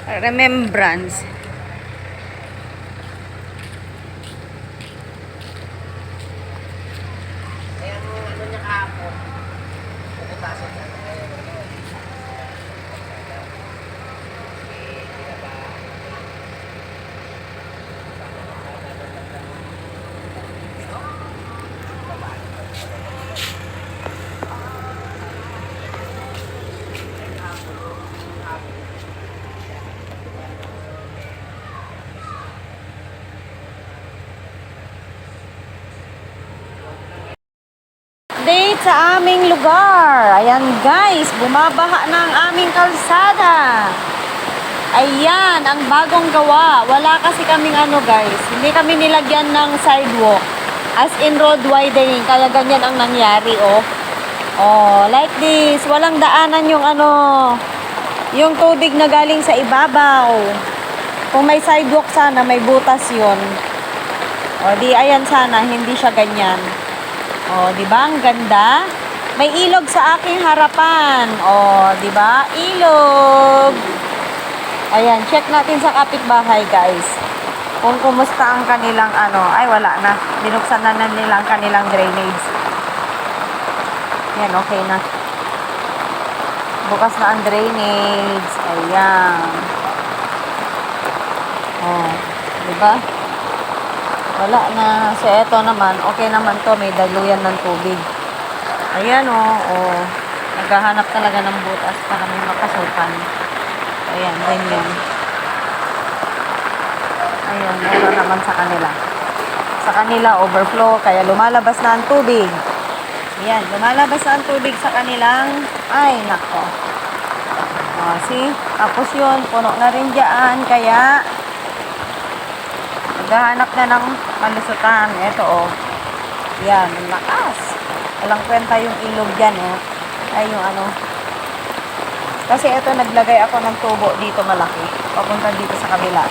Remembrance. Ayan yung ano niya kahapon. Puputasin niya. Update sa aming lugar. Ayan guys, bumabaha na ang aming kalsada. Ayan, ang bagong gawa. Wala kasi kaming ano guys, hindi kami nilagyan ng sidewalk. As in road widening, kaya ganyan ang nangyari oh. Oh, like this. Walang daanan yung ano, yung tubig na galing sa ibabaw. Kung may sidewalk sana, may butas yun. O di ayan sana, hindi siya ganyan. O, di ba? Ang ganda. May ilog sa aking harapan. O, di ba? Ilog. Ayan, check natin sa kapitbahay, guys. Kung kumusta ang kanilang ano. Ay, wala na. Binuksan na nila ang kanilang drainage. Yan, okay na. Bukas na ang drainage. Ayan. O, di ba? Wala na. So, eto naman, okay naman to. May daluyan ng tubig. Ayan, oh. Naghahanap talaga ng butas para may makasukan. Ayan, ganyan. Ayan, meron naman sa kanila. Sa kanila, overflow. Kaya lumalabas na ang tubig. Ayan, lumalabas na ang tubig sa kanilang... Ay, nako. See? Tapos yun, puno na rin dyan. Kaya... Naghahanap na ng malusutan. Ito, oh. Yan, lakas. Walang kwenta yung ilog dyan, oh. Ay, yung ano. Kasi ito, naglagay ako ng tubo dito malaki. Papunta dito sa kabila.